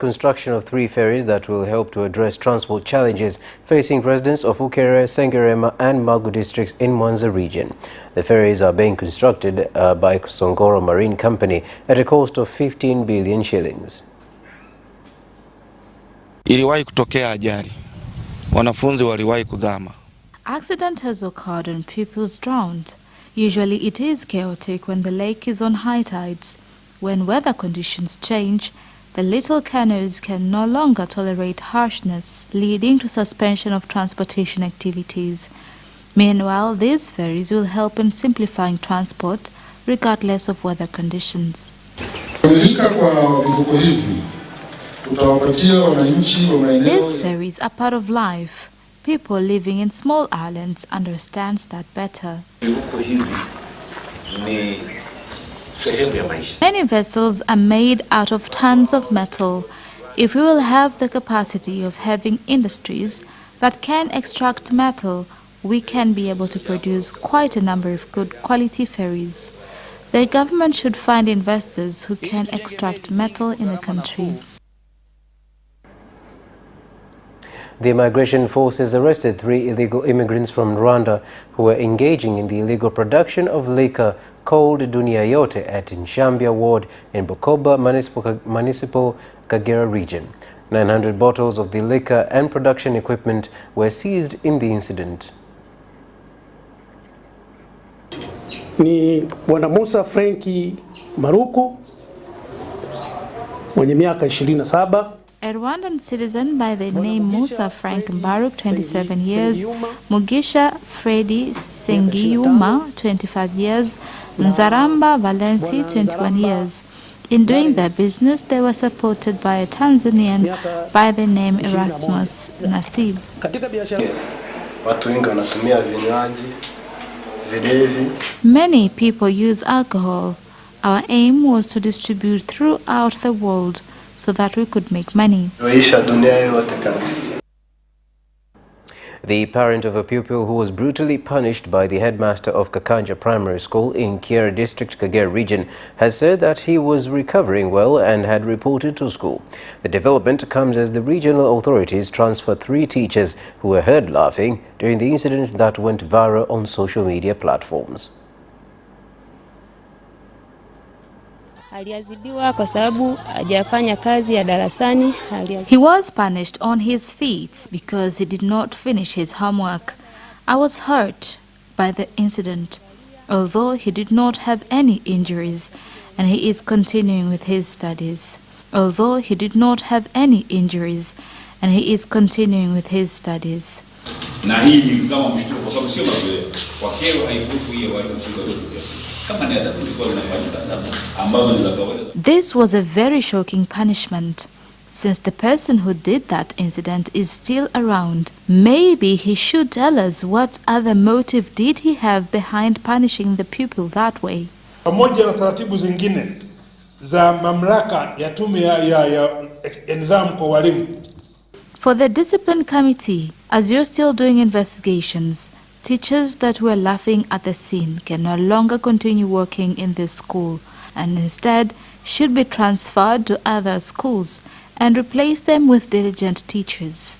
Construction of 3 ferries that will help to address transport challenges facing residents of Ukerewe, Sengerema and Magu districts in Mwanza region. The ferries are being constructed by Songoro Marine Company at a cost of 15 billion shillings. Iliwahi kutokea ajali. Wanafunzi waliwahi kudhama. Accident has occurred and pupils drowned. Usually it is chaotic when the lake is on high tides. When weather conditions change, the little canoes can no longer tolerate harshness, leading to suspension of transportation activities. Meanwhile, these ferries will help in simplifying transport regardless of weather conditions. These ferries are part of life. People living in small islands understand that better. Many vessels are made out of tons of metal. If we will have the capacity of having industries that can extract metal, we can be able to produce quite a number of good quality ferries. The government should find investors who can extract metal in the country. The immigration forces arrested 3 illegal immigrants from Rwanda who were engaging in the illegal production of liquor called Dunia Yote at Nshambya ward in Bukoba Municipal Kagera region. 900 bottles of the liquor and production equipment were seized in the incident. Ni Bwana Musa Franki Maruku mwenye miaka 27. A Rwandan citizen by the name Musa Frank Mbaruk, 27 years, Mugisha Freddy Sengiyuma, 25 years, Nzaramba Valensi, 21 years. In doing their business, they were supported by a Tanzanian by the name Erasmus Nasib. Many people use alcohol. Our aim was to distribute throughout the world so that we could make money. The parent of a pupil who was brutally punished by the headmaster of Kakanja Primary School in Kiera District, Kagera region, has said that he was recovering well and had reported to school. The development comes as the regional authorities transfer 3 teachers who were heard laughing during the incident that went viral on social media platforms. He was punished on his feet because he did not finish his homework. I was hurt by the incident, although he did not have any injuries, and he is continuing with his studies. This was a very shocking punishment. Since the person who did that incident is still around, maybe he should tell us what other motive did he have behind punishing the pupil that way. Pamoja na taratibu zingine za mamlaka ya tume ya nidhamu kwa walimu. For the discipline committee, as you're still doing investigations, teachers that were laughing at the scene can no longer continue working in this school and instead should be transferred to other schools and replace them with diligent teachers.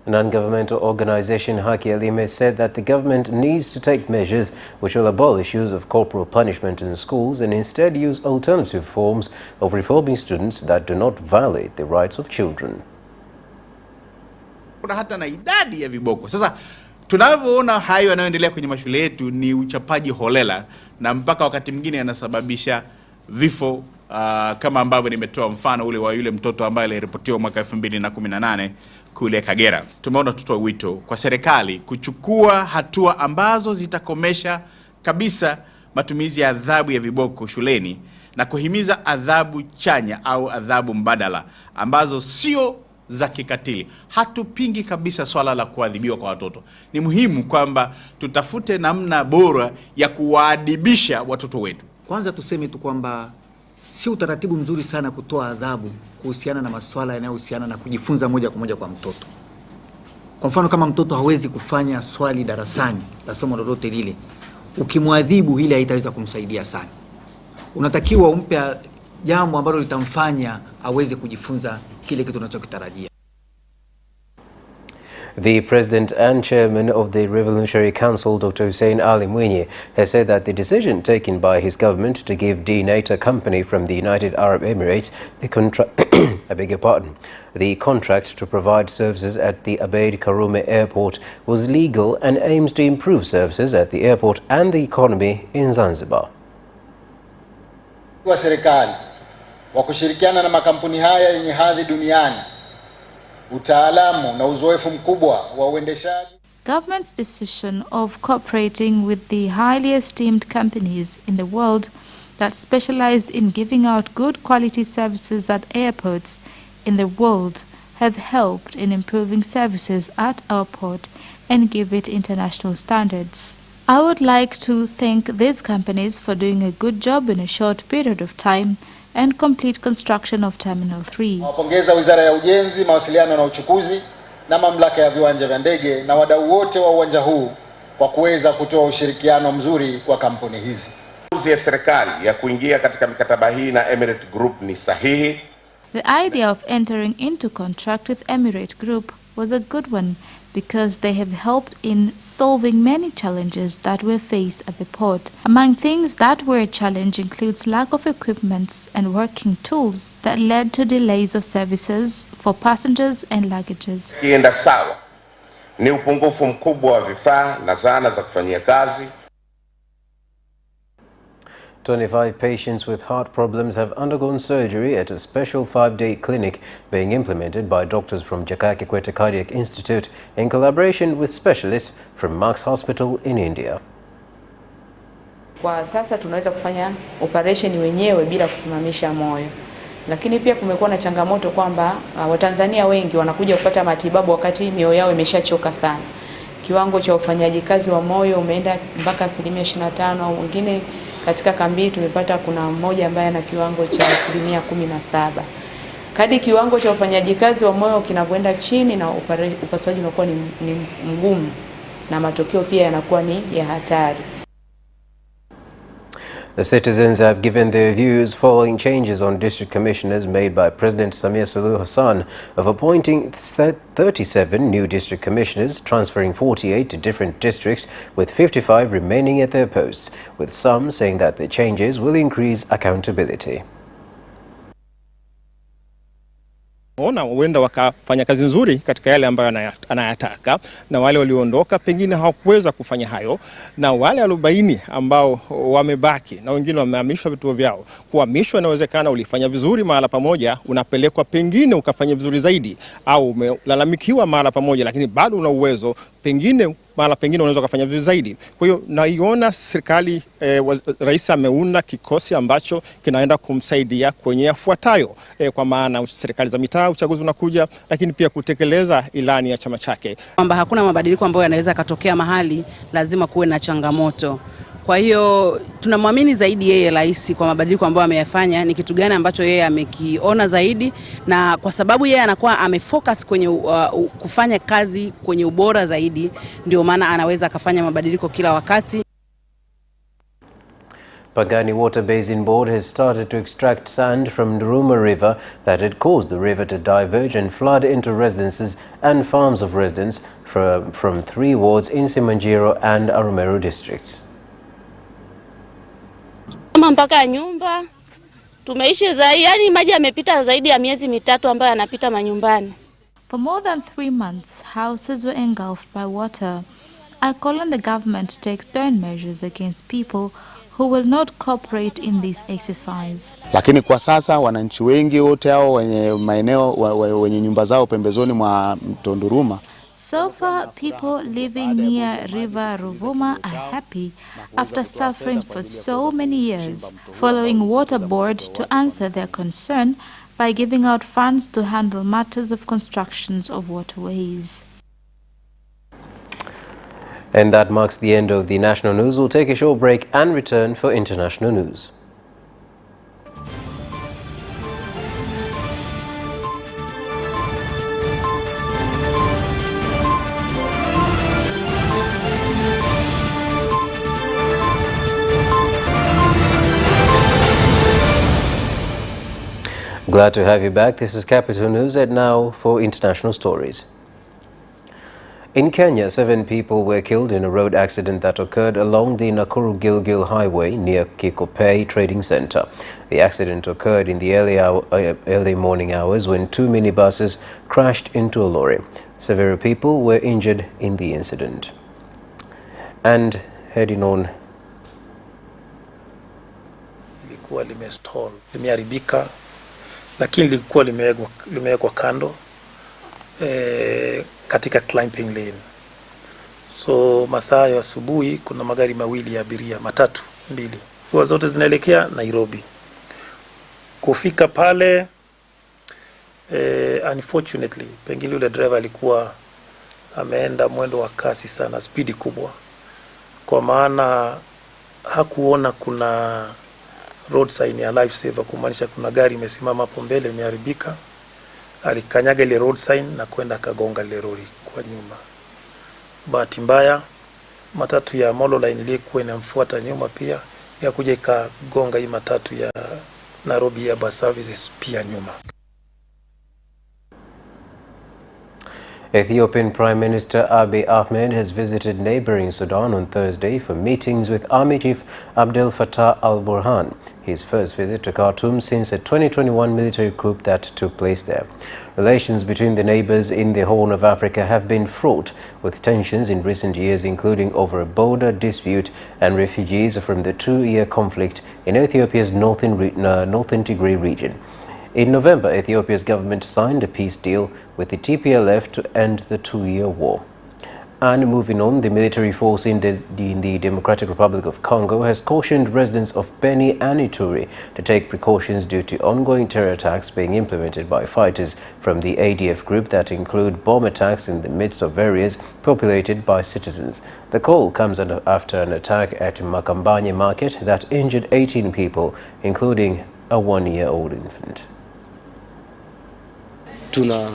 A non-governmental organization, Haki Elime, said that the government needs to take measures which will abolish use of corporal punishment in schools and instead use alternative forms of reforming students that do not violate the rights of children. Kuna hata na idadi ya viboko. Sasa tunavyoona hayo yanayoendelea kwenye mashule yetu ni uchapaji holela na mpaka wakati mwingine yanasababisha vifo, kama ambavyo nimetoa mfano ule wa yule mtoto ambaye aliripotiwa mwaka 2018 kule Kagera. Tumeona tutoa wito kwa serikali kuchukua hatua ambazo zitakomesha kabisa matumizi ya adhabu ya viboko shuleni na kuhimiza adhabu chanya au adhabu mbadala ambazo sio za kikatili. Hatupingi kabisa swala la kuadhibiwa kwa watoto. Ni muhimu kwamba tutafute namna bora ya kuwaadibisha watoto wetu. Kwanza tuseme tu kwamba si utaratibu mzuri sana kutoa adhabu kuhusiana na masuala yanayohusiana na kujifunza moja kwa moja kwa mtoto. Kwa mfano, kama mtoto hawezi kufanya swali darasani la somo lolote lile, ukimwadhibu hili haitaweza kumsaidia sana. Unatakiwa umpe jambo ambalo litamfanya aweze kujifunza kile kitu unachokitarajia. The President and Chairman of the Revolutionary Council, Dr. Hussein Ali Mwinyi, has said that the decision taken by his government to give D-Nate, a company from the United Arab Emirates, the contract to provide services at the Abeid Karume Airport was legal and aims to improve services at the airport and the economy in Zanzibar. Wa serikali wa kushirikiana na makampuni haya yenye hadhi duniani, utaalamu na uzoefu mkubwa wa uendeshaji. Government's decision of cooperating with the highly esteemed companies in the world that specialize in giving out good quality services at airports in the world have helped in improving services at our port and give it international standards. I would like to thank these companies for doing a good job in a short period of time and complete construction of Terminal 3. Nawapongeza Wizara ya Ujenzi, Mawasiliano na Uchukuzi na Mamlaka ya Viwanja vya Ndege na wadau wote wa uwanja huu kwa kuweza kutoa ushirikiano mzuri kwa kampuni hizi. Maamuzi ya serikali ya kuingia katika mikataba hii na Emirate Group ni sahihi. The idea of entering into contract with Emirate Group was a good one because they have helped in solving many challenges that were faced at the port. Among things that were a challenge includes lack of equipments and working tools that led to delays of services for passengers and luggages. Kienda sawa ni upungufu mkubwa wa vifaa na zana za kufanyia kazi. 25 patients with heart problems have undergone surgery at a special 5-day clinic being implemented by doctors from Jakaya Kikwete Cardiac Institute in collaboration with specialists from Max Hospital in India. Kwa sasa tunaweza kufanya operation wenyewe bila kusimamisha moyo. Lakini pia kumekuwa na changamoto kwamba Watanzania wengi wanakuja kupata matibabu wakati mioyo yao imeshachoka sana. Kiwango cha ufanyaji kazi wa moyo umeenda mpaka 25% au wengine katika kambi tumepata kuna mmoja ambaye ana kiwango cha 17%. Kadri kiwango cha ufanyaji kazi wa moyo kinavyoenda chini na upasuaji unakuwa ni mgumu na matokeo pia yanakuwa ni ya hatari. The citizens have given their views following changes on district commissioners made by President Samia Suluhu Hassan of appointing 37 new district commissioners, transferring 48 to different districts, with 55 remaining at their posts, with some saying that the changes will increase accountability. Ona huenda wakafanya kazi nzuri katika yale ambayo anayataka, na wale walioondoka pengine hawakuweza kufanya hayo, na wale 40 ambao wamebaki na wengine wamehamishwa vituo vyao. Kuhamishwa inawezekana ulifanya vizuri mahala pamoja, unapelekwa pengine ukafanya vizuri zaidi, au umelalamikiwa mahala pamoja lakini bado una uwezo, pengine mahala pengine unaweza kufanya vizuri zaidi. Kwa hiyo naiona serikali rais ameunda kikosi ambacho kinaenda kumsaidia kwenye yafuatayo, kwa maana serikali za mitaa, uchaguzi unakuja, lakini pia kutekeleza ilani ya chama chake. Kwamba hakuna mabadiliko ambayo yanaweza katokea mahali, lazima kuwe na changamoto. Kwa hiyo tunamwamini zaidi yeye rais kwa mabadiliko ambayo ameyafanya, ni kitu gani ambacho yeye amekiona zaidi, na kwa sababu yeye anakuwa amefocus kwenye kufanya kazi kwenye ubora zaidi, ndio maana anaweza kufanya mabadiliko kila wakati. Pangani Water Basin Board has started to extract sand from Nuruma River that had caused the river to diverge and flood into residences and farms of residents from 3 wards in Simanjiro and Arumeru districts. Mpaka nyumba tumeishi zaidi, yani maji yamepita zaidi ya miezi 3 ambayo yanapita manyumbani. For more than 3 months, houses were engulfed by water. I call on the government to take stern measures against people who will not cooperate in this exercise. Lakini kwa sasa wananchi wengi wote hao wenye maeneo wenye nyumba zao pembezoni mwa mto Nuruma, so far, people living near River Ruvuma are happy after suffering for so many years, following Water Board to answer their concern by giving out funds to handle matters of constructions of waterways. And that marks the end of the national news. We'll take a short break and return for international news. Glad to have you back. This is Capital News, and now for international stories. In Kenya, 7 people were killed in a road accident that occurred along the Nakuru-Gilgil highway near Kikopey Trading Center. The accident occurred in the early morning hours when 2 minibuses crashed into a lorry. Several people were injured in the incident. And heading on. Lilikuwa limestall, limeharibika, lakini lilikuwa limewekwa kando katika climbing lane. So masaa ya asubuhi kuna magari mawili ya abiria, matatu mbili. Kwa zote zinaelekea Nairobi. Kufika pale unfortunately pengine yule driver alikuwa ameenda mwendo wa kasi sana, speed kubwa. Kwa maana hakuona kuna road sign ya life saver, kumaanisha kuna gari imesimama hapo mbele imeharibika. Alikanyaga ile road sign na kwenda kagonga ile lori kwa nyuma. Bahati mbaya matatu ya Molo Line ilikuwa inamfuata nyuma pia, ya kuja ikagonga hii matatu ya Nairobi ya bus services pia nyuma. Ethiopian Prime Minister Abiy Ahmed has visited neighboring Sudan on Thursday for meetings with Army Chief Abdel Fattah al-Burhan, his first visit to Khartoum since a 2021 military coup that took place there. Relations between the neighbors in the Horn of Africa have been fraught with tensions in recent years, including over a border dispute and refugees from the 2-year conflict in Ethiopia's northern Tigray region. In November, Ethiopia's government signed a peace deal with the TPLF to end the 2-year war. And moving on, the military force in the Democratic Republic of Congo has cautioned residents of Beni and Ituri to take precautions due to ongoing terror attacks being implemented by fighters from the ADF group that include bomb attacks in the midst of areas populated by citizens. The call comes after an attack at Makambanye market that injured 18 people, including a 1-year-old infant. Tuna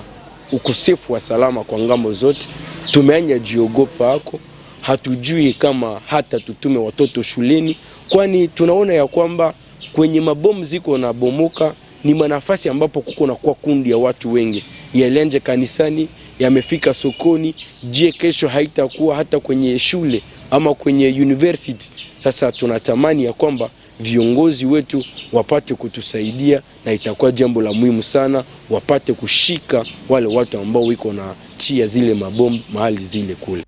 ukosefu wa salama kwa ngambo zote, tumeanya jiogopa hako, hatujui kama hata tutume watoto shuleni, kwani tunaona ya kwamba kwenye mabomu ziko na bomoka ni manafasi ambapo kuko na kwa kundi ya watu wengi, yalenje kanisani, yamefika sokoni, je kesho haitakuwa hata kwenye shule ama kwenye university. Sasa tunatamani ya kwamba viongozi wetu wapate kutusaidia, na itakuwa jambo la muhimu sana wapate kushika wale watu ambao wiko na tia zile mabomu mahali zile kule.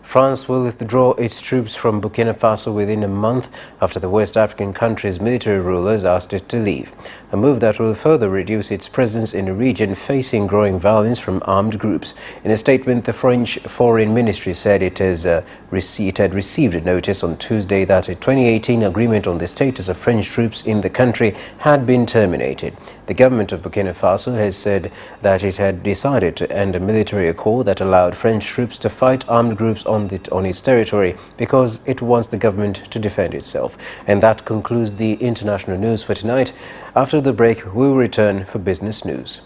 France will withdraw its troops from Burkina Faso within a month after the West African country's military rulers asked it to leave, a move that will further reduce its presence in a region facing growing violence from armed groups. In a statement, the French Foreign Ministry said it had received a notice on Tuesday that a 2018 agreement on the status of French troops in the country had been terminated. The government of Burkina Faso has said that it had decided to end a military accord that allowed French troops to fight armed groups on its territory because it wants the government to defend itself. And that concludes the international news for tonight. After the break, we will return for business news.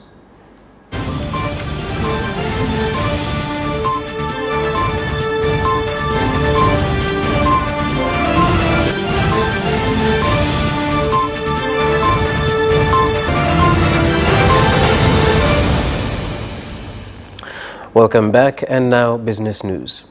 Welcome back, and now business news.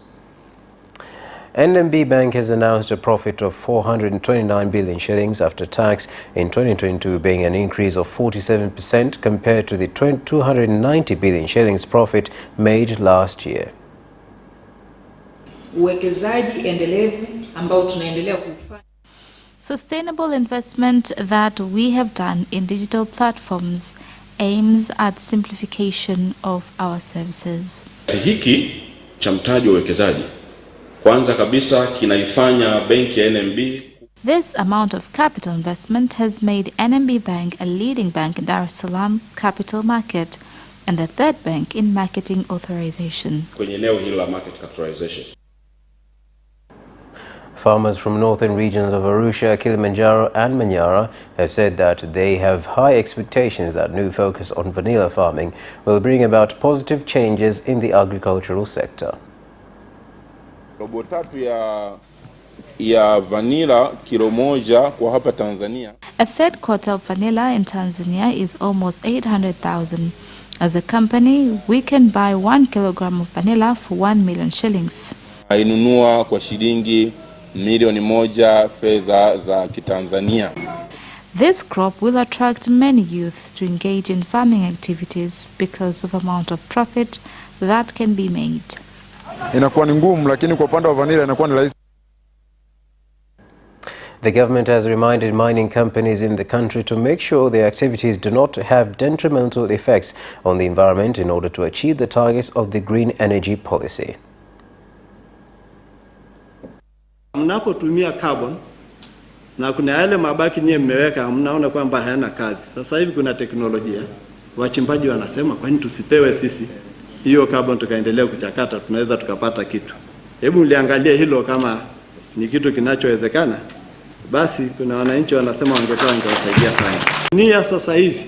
NMB Bank has announced a profit of 429 billion shillings after tax in 2022, being an increase of 47% compared to the 290 billion shillings profit made last year. Uwekezaji endelevu ambao tunaendelea kufanya. Sustainable investment that we have done in digital platforms aims at simplification of our services. Hiki cha mtaji wa uwekezaji kwanza kabisa kinaifanya benki ya NMB. This amount of capital investment has made NMB Bank a leading bank in Dar es Salaam capital market and the third bank in marketing authorization. Kwenye eneo hilo la market capitalization. Farmers from northern regions of Arusha, Kilimanjaro and Manyara have said that they have high expectations that new focus on vanilla farming will bring about positive changes in the agricultural sector. Robo tatu ya vanilla kilo moja kwa hapa Tanzania. A third quarter of vanilla in Tanzania is almost 800,000. As a company, we can buy 1 kilogram of vanilla for 1 million shillings. Inunua kwa shilingi milioni 1 fedha za Kitanzania. This crop will attract many youth to engage in farming activities because of amount of profit that can be made. Inakuwa ni ngumu, lakini kwa upande wa vanilla inakuwa ni rahisi. The government has reminded mining companies in the country to make sure their activities do not have detrimental effects on the environment in order to achieve the targets of the green energy policy. Mnapotumia carbon na kuna yale mabaki nyie mmeweka, mnaona kwamba hayana kazi. Sasa hivi kuna teknolojia, wachimbaji wanasema kwani tusipewe sisi hiyo carbon tukaendelea kuchakata, tunaweza tukapata kitu. Hebu liangalie hilo kama ni kitu kinachowezekana. Basi kuna wananchi wanasema wangetoa, ingewasaidia sana. Nia sasa hivi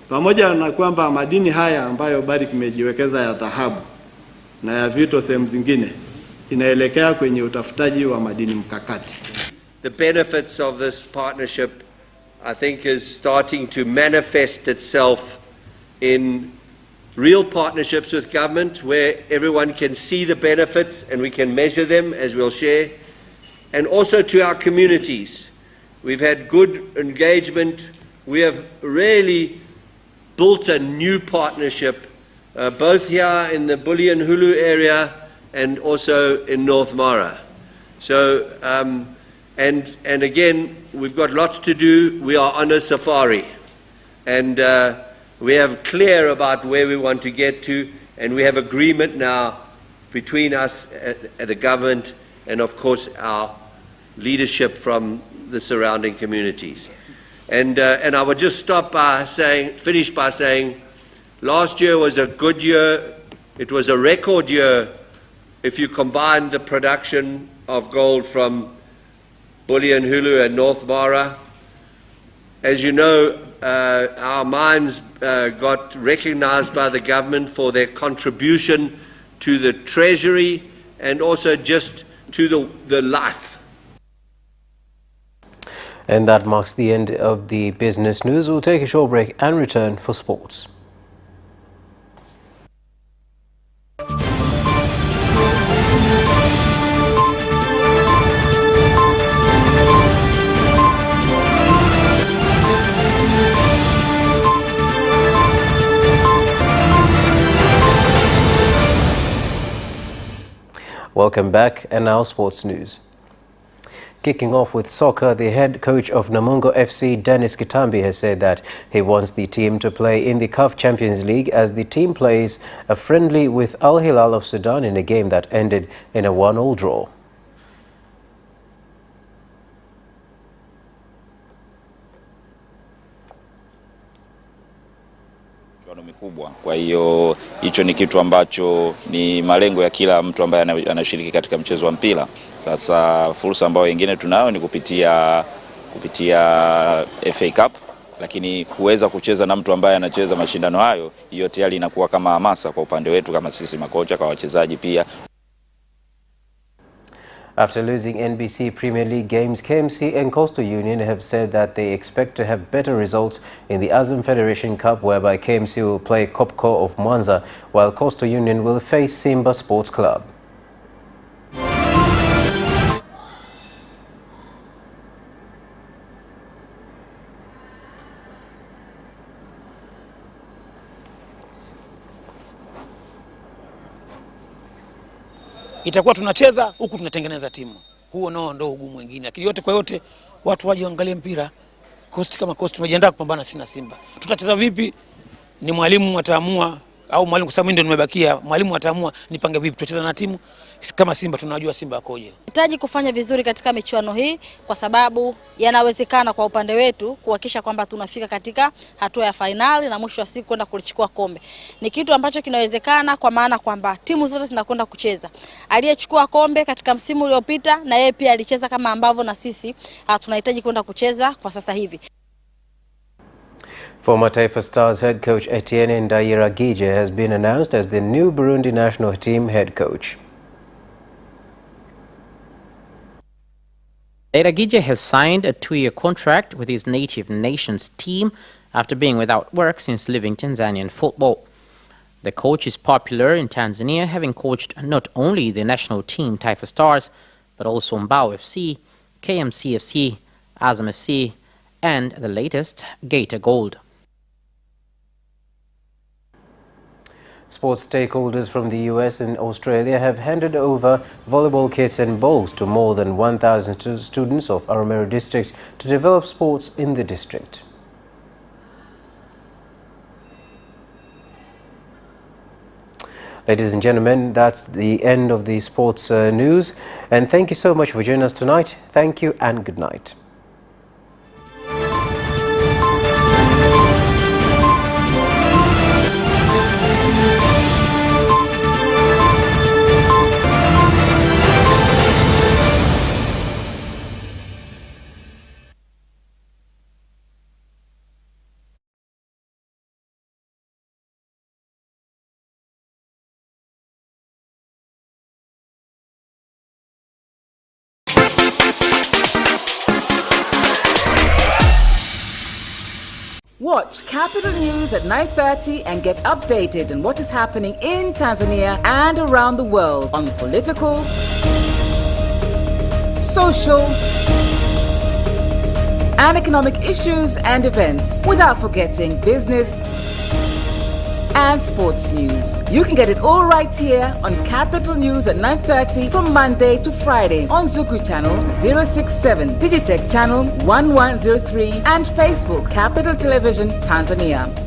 pamoja na kwamba madini haya ambayo Barrick imejiwekeza ya dhahabu na ya vito sehemu zingine inaelekea kwenye utafutaji wa madini mkakati. The benefits of this partnership, I think, is starting to manifest itself in real partnerships with government where everyone can see the benefits and we can measure them, as we'll share. And also to our communities. We've had good engagement. We have really built a new partnership, both here in the Bulyanhulu area and also in North Mara. So, and again, we've got lots to do. We are on a safari. And we have clear about where we want to get to, and we have agreement now between us, the government, and of course our leadership from the surrounding communities. And I would just finish by saying, last year was a good year. It was a record year if you combine the production of gold from Bulyanhulu and North Mara. As you know, our mines got recognized by the government for their contribution to the treasury and also just to the life. And that marks the end of the business news. We'll take a short break and return for sports. Welcome back, and now sports news. Kicking off with soccer, the head coach of Namungo FC, Dennis Kitambi, has said that he wants the team to play in the CAF Champions League as the team plays a friendly with Al Hilal of Sudan in a game that ended in a 1-1 draw. Mikubwa. Kwa hiyo hicho ni kitu ambacho ni malengo ya kila mtu ambaye anashiriki katika mchezo wa mpira. Sasa fursa ambayo wengine tunao ni kupitia FA Cup, lakini kuweza kucheza na mtu ambaye anacheza mashindano hayo, hiyo tayari inakuwa kama hamasa kwa upande wetu kama sisi makocha, kwa wachezaji pia. After losing NBC Premier League games, KMC and Coastal Union have said that they expect to have better results in the Azam Federation Cup, whereby KMC will play Kopko of Mwanza, while Coastal Union will face Simba Sports Club. Itakuwa tunacheza huku tunatengeneza timu. Huo ndio ugumu mwingine. Lakini yote kwa yote watu waje waangalie mpira. Coast kama Coast tumejiandaa kupambana na Simba. Tutacheza vipi? Ni mwalimu ataamua, au mwalimu, kwa sababu ndio nimebakia, mwalimu ataamua nipange vipi tutacheza na timu kama Simba. Tunajua Simba akoje. Tunahitaji kufanya vizuri katika michuano hii kwa sababu yanawezekana kwa upande wetu kuhakikisha kwamba tunafika katika hatua ya finali na mwisho wa siku kwenda kulichukua kombe. Ni kitu ambacho kinawezekana kwa maana kwamba timu zote zinakwenda kucheza. Aliyechukua kombe katika msimu uliopita na yeye pia alicheza kama ambavyo na sisi tunahitaji kwenda kucheza kwa sasa hivi. Former Taifa Stars head coach Etienne Ndayiragije has been announced as the new Burundi national team head coach. Iragije has signed a 2-year contract with his native nation's team after being without work since leaving Tanzanian football. The coach is popular in Tanzania, having coached not only the national team Taifa Stars, but also Mbao FC, KMC FC, Azam FC, and the latest, Gator Gold. Sports stakeholders from the US and Australia have handed over volleyball kits and balls to more than 1,000 students of Arumero district to develop sports in the district. Ladies and gentlemen, that's the end of the sports news, and thank you so much for joining us tonight. Thank you and good night. Watch Capital News at 9:30 and get updated on what is happening in Tanzania and around the world on political, social, and economic issues and events, without forgetting business and sports news. You can get it all right here on Capital News at 9:30 from Monday to Friday on Zuku Channel 067, Digitech Channel 1103, and Facebook Capital Television Tanzania.